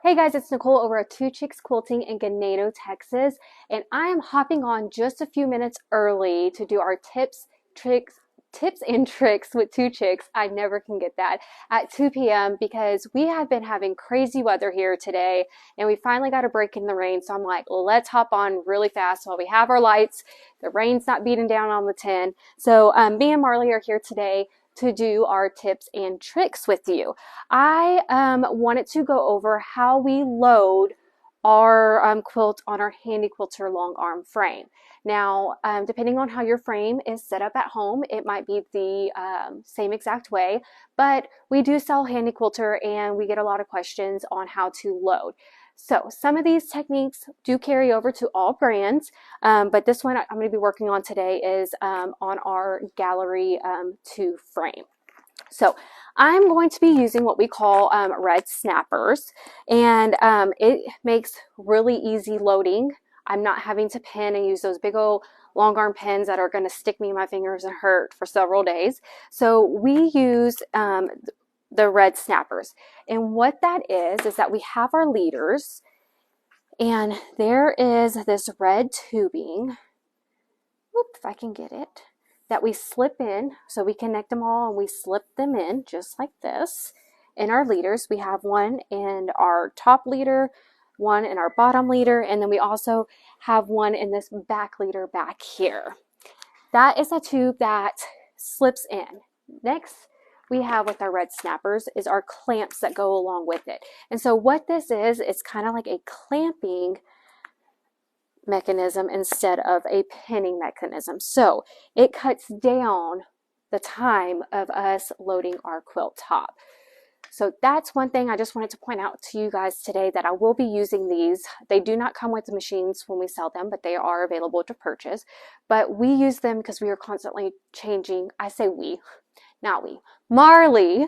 Hey guys, it's Nicole over at Two Chicks Quilting in Ganado, Texas, and I am hopping on just a few minutes early to do our tips and tricks with Two Chicks. I never can get that at 2 p.m. because we have been having crazy weather here today, and we finally got a break in the rain. So I'm like, let's hop on really fast while we have our lights. The rain's not beating down on the tin. So me and Marley are here today to do our tips and tricks with you. I wanted to go over how we load our quilt on our Handy Quilter long arm frame. Now, depending on how your frame is set up at home, it might be the same exact way, but we do sell Handy Quilter and we get a lot of questions on how to load. So some of these techniques do carry over to all brands, but this one I'm going to be working on today is on our Gallery 2 frame. So I'm going to be using what we call red snappers, and it makes really easy loading. I'm not having to pin and use those big old long arm pins that are going to stick me in my fingers and hurt for several days. So we use the red snappers, and what that is that we have our leaders, and there is this red tubing. Whoop, if I can get it, that we slip in. So we connect them all and we slip them in just like this. In our leaders, we have one in our top leader, one in our bottom leader, and then we also have one in this back leader back here. That is a tube that slips in. Next, we have with our red snappers is our clamps that go along with it. And so what this is, it's kind of like a clamping mechanism instead of a pinning mechanism. So it cuts down the time of us loading our quilt top. So that's one thing I just wanted to point out to you guys today, that I will be using these. They do not come with the machines when we sell them, but they are available to purchase. But we use them because we are constantly changing. I say we, not we. Marley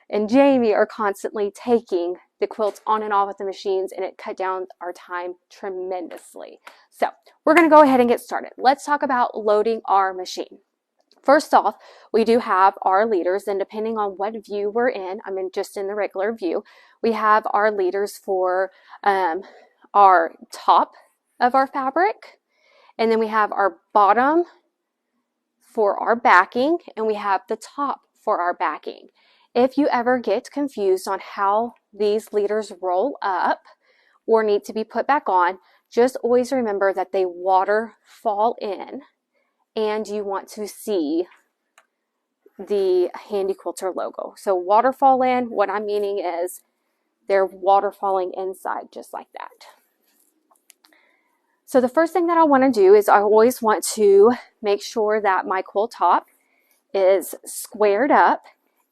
and Jamie are constantly taking the quilts on and off of the machines, and it cut down our time tremendously. So we're going to go ahead and get started. Let's talk about loading our machine. First off, we do have our leaders, and depending on what view we're in, just in the regular view, we have our leaders for our top of our fabric, and then we have our bottom for our backing, and we have the top for our backing. If you ever get confused on how these leaders roll up or need to be put back on, just always remember that they waterfall in, and you want to see the Handy Quilter logo. So waterfall in, what I'm meaning is they're waterfalling inside just like that. So the first thing that I want to do is I always want to make sure that my quilt top is squared up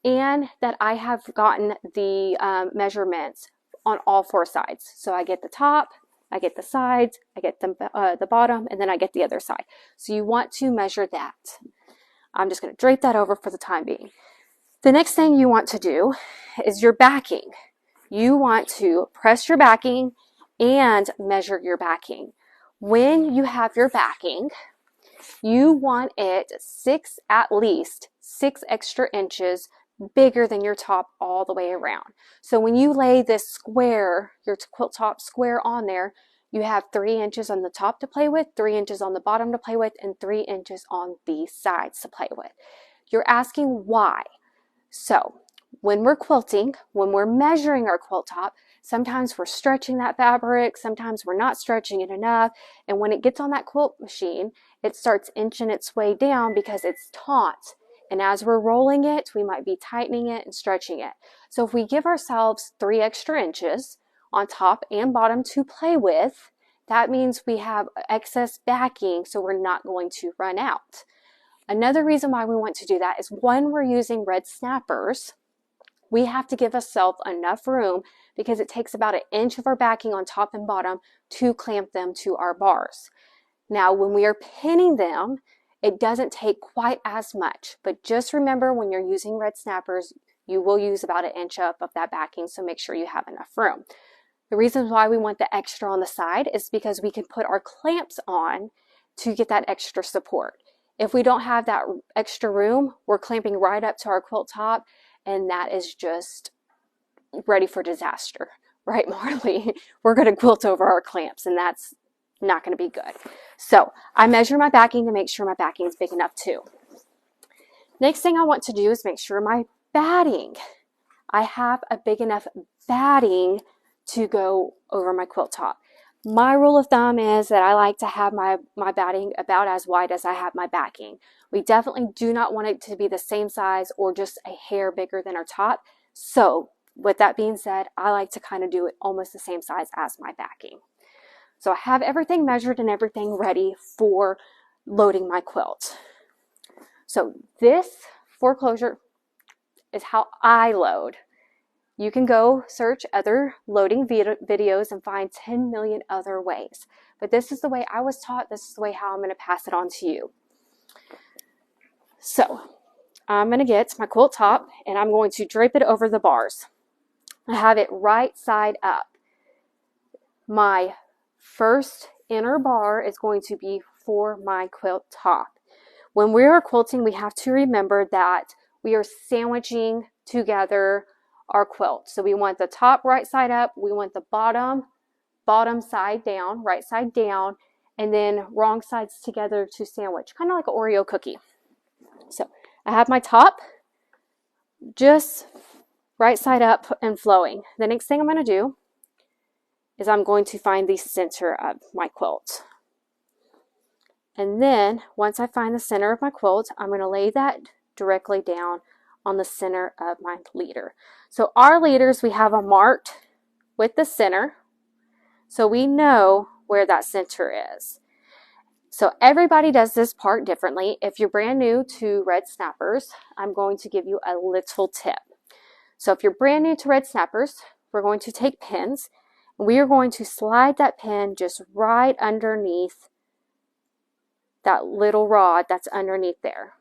and that I have gotten the measurements on all four sides. So I get the top, I get the sides, I get the bottom, and then I get the other side. So you want to measure that. I'm just going to drape that over for the time being. The next thing you want to do is your backing. You want to press your backing and measure your backing. When you have your backing, you want it at least 6 extra inches bigger than your top all the way around. So when you lay this square, your quilt top square on there, you have 3 inches on the top to play with, 3 inches on the bottom to play with, and 3 inches on the sides to play with. You're asking why. So when we're quilting, when we're measuring our quilt top, sometimes we're stretching that fabric, sometimes we're not stretching it enough, and when it gets on that quilt machine, it starts inching its way down because it's taut. And as we're rolling it, we might be tightening it and stretching it. So if we give ourselves 3 extra inches on top and bottom to play with, that means we have excess backing, so we're not going to run out. Another reason why we want to do that is when we're using red snappers, we have to give ourselves enough room because it takes about 1 inch of our backing on top and bottom to clamp them to our bars. Now, when we are pinning them, it doesn't take quite as much, but just remember when you're using red snappers, you will use about 1 inch up of that backing, so make sure you have enough room. The reason why we want the extra on the side is because we can put our clamps on to get that extra support. If we don't have that extra room, we're clamping right up to our quilt top, and that is just ready for disaster. right, Marley? We're going to quilt over our clamps, and that's not going to be good. So I measure my backing to make sure my backing is big enough too. Next thing I want to do is make sure my batting, I have a big enough batting to go over my quilt top. My rule of thumb is that I like to have my batting about as wide as I have my backing. We definitely do not want it to be the same size or just a hair bigger than our top. So with that being said, I like to kind of do it almost the same size as my backing. So I have everything measured and everything ready for loading my quilt. So this foreclosure is how I load. You can go search other loading videos and find 10 million other ways. But this is the way I was taught. This is the way how I'm going to pass it on to you. So I'm going to get my quilt top and I'm going to drape it over the bars. I have it right side up. My first inner bar is going to be for my quilt top. When we are quilting, we have to remember that we are sandwiching together our quilt. So we want the top right side up, we want the bottom side down, right side down, and then wrong sides together to sandwich, kind of like an Oreo cookie. So I have my top just right side up and flowing. The next thing I'm going to do is I'm going to find the center of my quilt. And then once I find the center of my quilt, I'm going to lay that directly down on the center of my leader. So our leaders, we have them marked with the center, so we know where that center is. So everybody does this part differently. If you're brand new to red snappers, I'm going to give you a little tip. So if you're brand new to red snappers, we're going to take pins, and we are going to slide that pin just right underneath that little rod that's underneath there,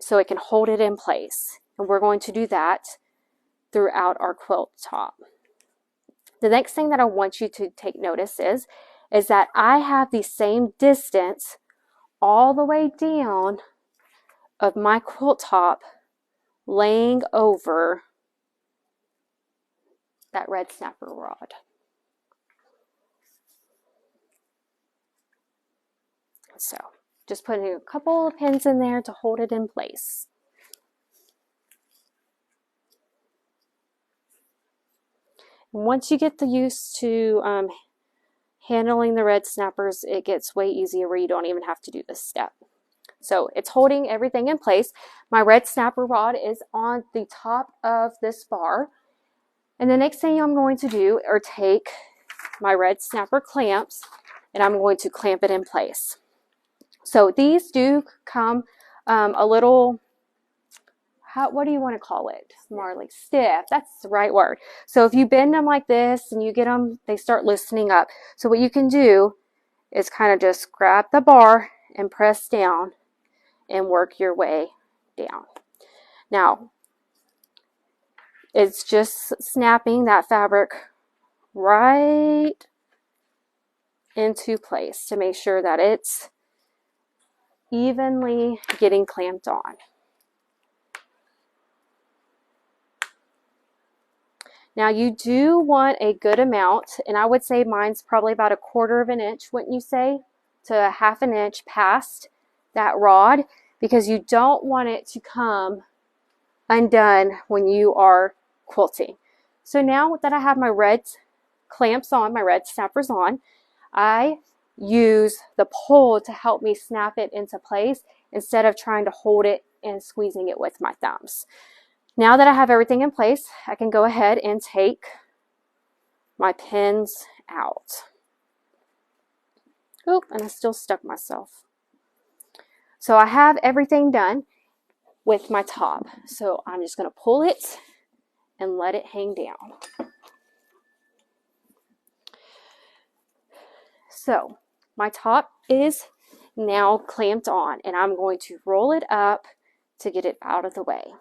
so it can hold it in place. And we're going to do that throughout our quilt top. The next thing that I want you to take notice is that I have the same distance all the way down of my quilt top laying over that red snapper rod. So just putting a couple of pins in there to hold it in place. Once you get used to handling the red snappers, it gets way easier where you don't even have to do this step. So it's holding everything in place. My red snapper rod is on the top of this bar. And the next thing I'm going to do is take my red snapper clamps and I'm going to clamp it in place. So these do come a little, what do you want to call it, Marley? Stiff. That's the right word. So if you bend them like this and you get them, they start loosening up. So what you can do is kind of just grab the bar and press down and work your way down. Now, it's just snapping that fabric right into place to make sure that it's evenly getting clamped on. Now you do want a good amount, and I would say mine's probably about 1/4 of an inch, wouldn't you say, to 1/2 an inch past that rod, because you don't want it to come undone when you are quilting. So now that I have my red clamps on, my red snappers on, I use the pole to help me snap it into place instead of trying to hold it and squeezing it with my thumbs. Now that I have everything in place, I can go ahead and take my pins out. Oop, and I still stuck myself. So I have everything done with my top. So I'm just going to pull it and let it hang down. So my top is now clamped on, and I'm going to roll it up to get it out of the way.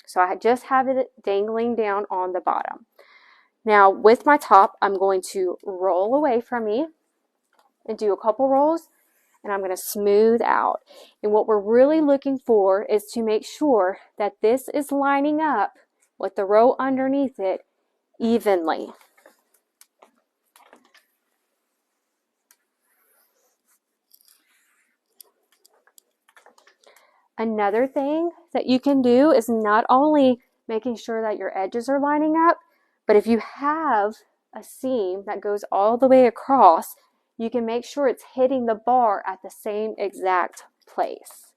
So I just have it dangling down on the bottom. Now with my top, I'm going to roll away from me and do a couple rolls, and I'm going to smooth out. And what we're really looking for is to make sure that this is lining up with the row underneath it evenly. Another thing that you can do is not only making sure that your edges are lining up, but if you have a seam that goes all the way across, you can make sure it's hitting the bar at the same exact place.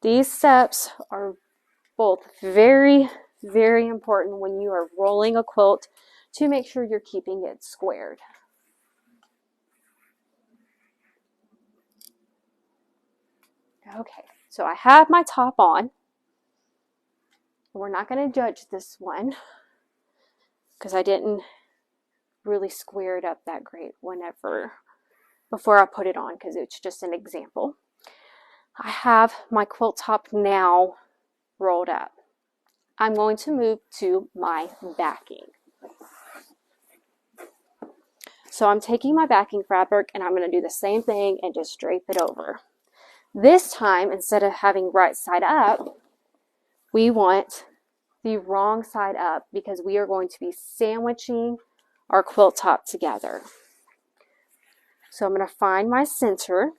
These steps are both very, very important when you are rolling a quilt to make sure you're keeping it squared. Okay, so I have my top on. We're not going to judge this one because I didn't really square it up that great before I put it on, because it's just an example. I have my quilt top now rolled up. I'm going to move to my backing. So I'm taking my backing fabric and I'm going to do the same thing and just drape it over. This time, instead of having right side up, we want the wrong side up because we are going to be sandwiching our quilt top together. So I'm going to find my center.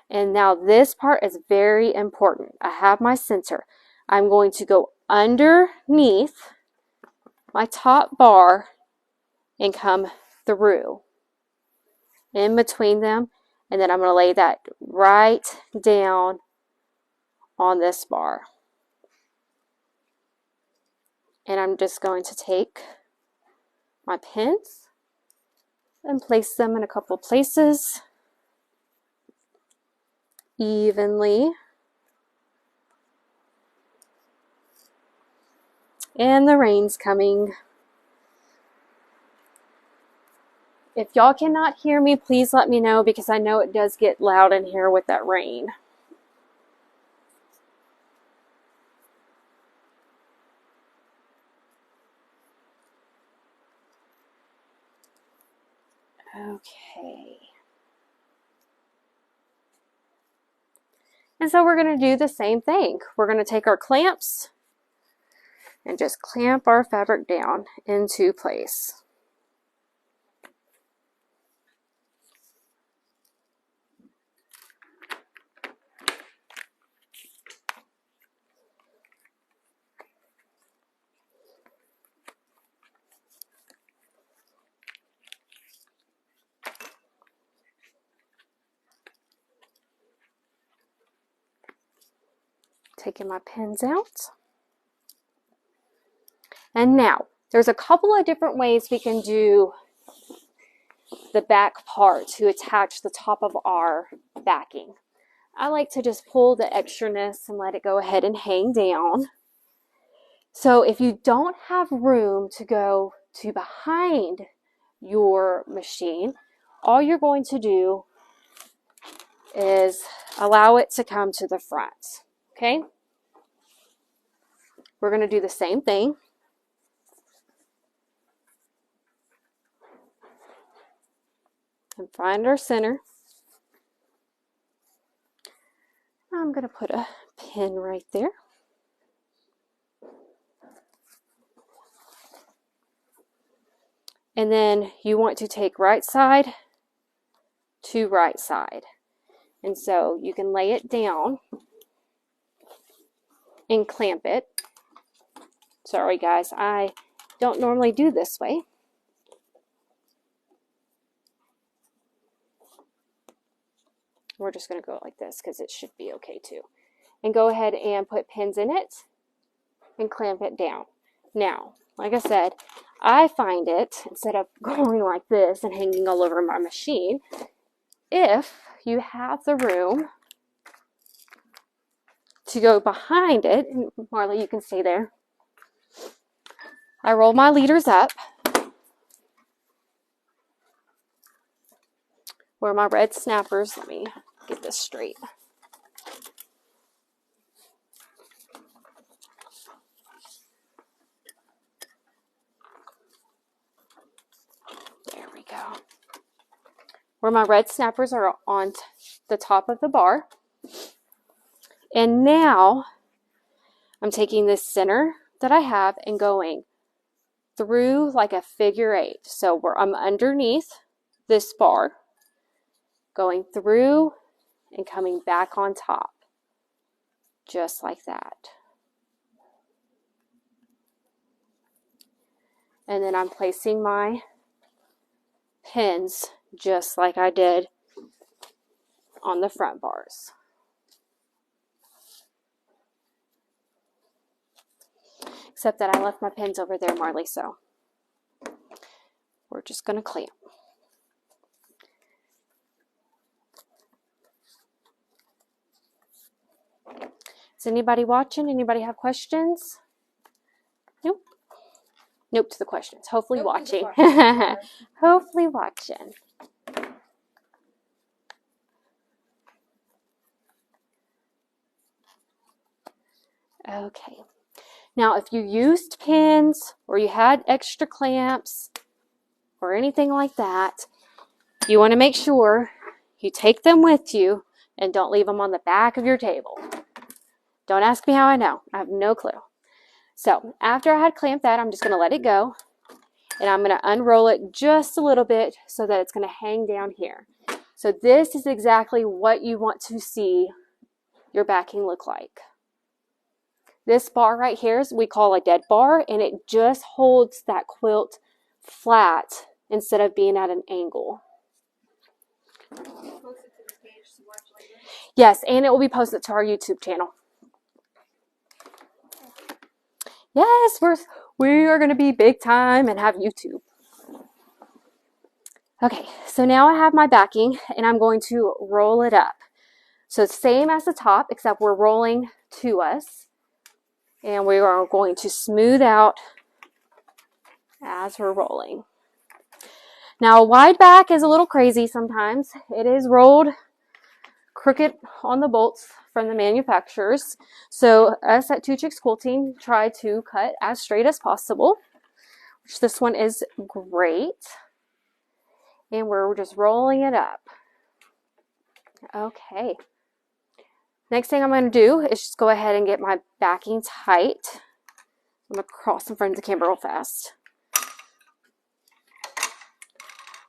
And now this part is very important. I have my center. I'm going to go underneath my top bar and come through in between them, and then I'm going to lay that right down on this bar. And I'm just going to take my pins and place them in a couple places evenly. And the rain's coming. If y'all cannot hear me, please let me know, because I know it does get loud in here with that rain. Okay. And so we're going to do the same thing. We're going to take our clamps and just clamp our fabric down into place. Taking my pins out. And now, there's a couple of different ways we can do the back part to attach the top of our backing. I like to just pull the extraness and let it go ahead and hang down. So if you don't have room to go to behind your machine, all you're going to do is allow it to come to the front. Okay? We're going to do the same thing. And find our center. I'm going to put a pin right there. And then you want to take right side to right side. And so you can lay it down and clamp it. Sorry guys, I don't normally do this way. We're just going to go like this because it should be okay too. And go ahead and put pins in it and clamp it down. Now, like I said, I find it, instead of going like this and hanging all over my machine, if you have the room to go behind it, and Marley, you can stay there. I roll my leaders up where my red snappers, let me get this straight. There we go. Where my red snappers are on the top of the bar. And now I'm taking this center that I have and going through like a figure eight. So I'm underneath this bar, going through and coming back on top, just like that. And then I'm placing my pins just like I did on the front bars. Except that I left my pins over there, Marley, so we're just going to clamp. Is anybody watching? Anybody have questions? Nope. Nope to the questions. Hopefully watching. Hopefully watching. Okay. Now, if you used pins or you had extra clamps or anything like that, you want to make sure you take them with you and don't leave them on the back of your table. Don't ask me how I know. I have no clue. So after I had clamped that, I'm just going to let it go. And I'm going to unroll it just a little bit so that it's going to hang down here. So this is exactly what you want to see your backing look like. This bar right here is we call a dead bar, and it just holds that quilt flat instead of being at an angle. Yes, and it will be posted to our YouTube channel. Yes, we are going to be big time and have YouTube. Okay, so now I have my backing, and I'm going to roll it up. So same as the top, except we're rolling to us. And we are going to smooth out as we're rolling. Now, a wide back is a little crazy sometimes. It is rolled crooked on the bolts from the manufacturers. So us at Two Chicks Quilting try to cut as straight as possible, which this one is great. And we're just rolling it up. Okay. Next thing I'm going to do is just go ahead and get my backing tight. I'm going to cross in front of the camera real fast.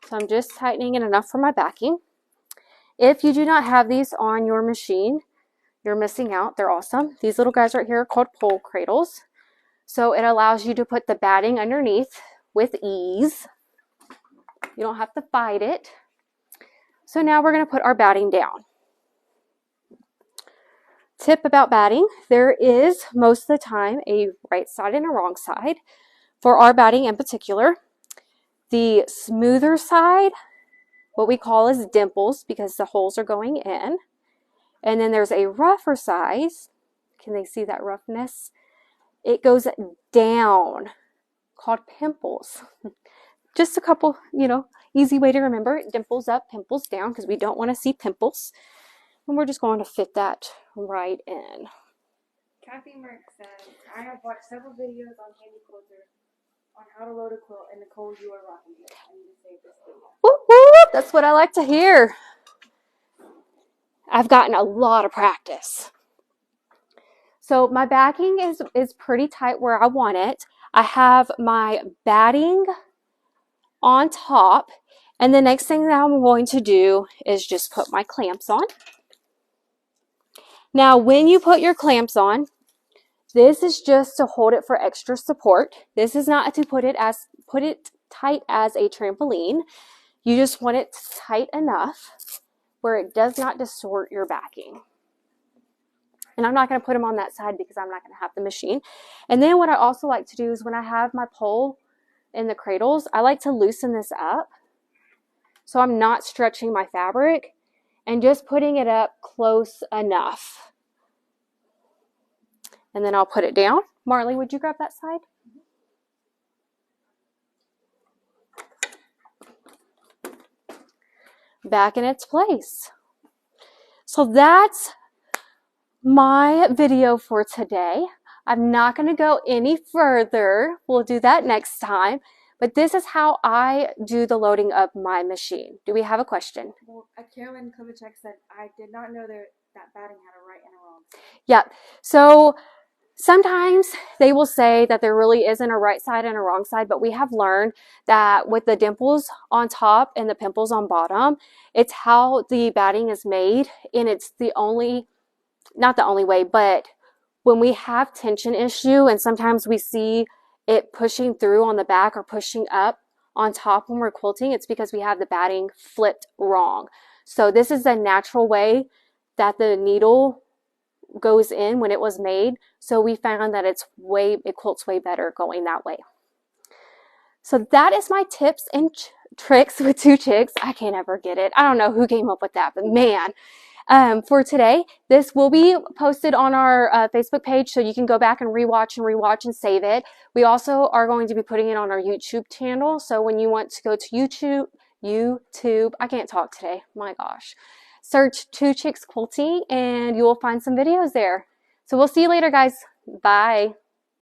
So I'm just tightening it enough for my backing. If you do not have these on your machine, you're missing out. They're awesome. These little guys right here are called pole cradles. So it allows you to put the batting underneath with ease. You don't have to fight it. So now we're going to put our batting down. Tip about batting, there is most of the time a right side and a wrong side. For our batting in particular, the smoother side, what we call is dimples because the holes are going in. And then there's a rougher side. Can they see that roughness? It goes down, called pimples. Just a couple, easy way to remember. Dimples up, pimples down, because we don't want to see pimples. And we're just going to fit that right in. Kathy Merck says, I have watched several videos on handy quilters on how to load a quilt, and Nicole, you are rocking it. I need to save this video. Whoop, whoop. That's what I like to hear. I've gotten a lot of practice. So my backing is pretty tight where I want it. I have my batting on top, and the next thing that I'm going to do is just put my clamps on. Now, when you put your clamps on, this is just to hold it for extra support. This is not to put it tight as a trampoline. You just want it tight enough where it does not distort your backing. And I'm not going to put them on that side because I'm not going to have the machine. And then what I also like to do is when I have my pole in the cradles, I like to loosen this up so I'm not stretching my fabric and just putting it up close enough. And then I'll put it down. Marley, would you grab that side? Back in its place. So that's my video for today. I'm not going to go any further. We'll do that next time. But this is how I do the loading of my machine. Do we have a question? Well, Carolyn Kovacic said, I did not know that batting had a right and a wrong. Yeah. So Sometimes they will say that there really isn't a right side and a wrong side, but we have learned that with the dimples on top and the pimples on bottom, it's how the batting is made, and it's the only, not the only way, but when we have tension issue and sometimes we see it pushing through on the back or pushing up on top when we're quilting, it's because we have the batting flipped wrong. So this is a natural way that the needle goes in when it was made. So we found that it quilts way better going that way. So that is my tips and tricks with two chicks. I can't ever get it. I don't know who came up with that, but man. For today, this will be posted on our Facebook page, so you can go back and rewatch and save it. We also are going to be putting it on our YouTube channel, so when you want to go to YouTube, I can't talk today, my gosh. Search Two Chicks Quilting and you will find some videos there. So we'll see you later, guys. Bye.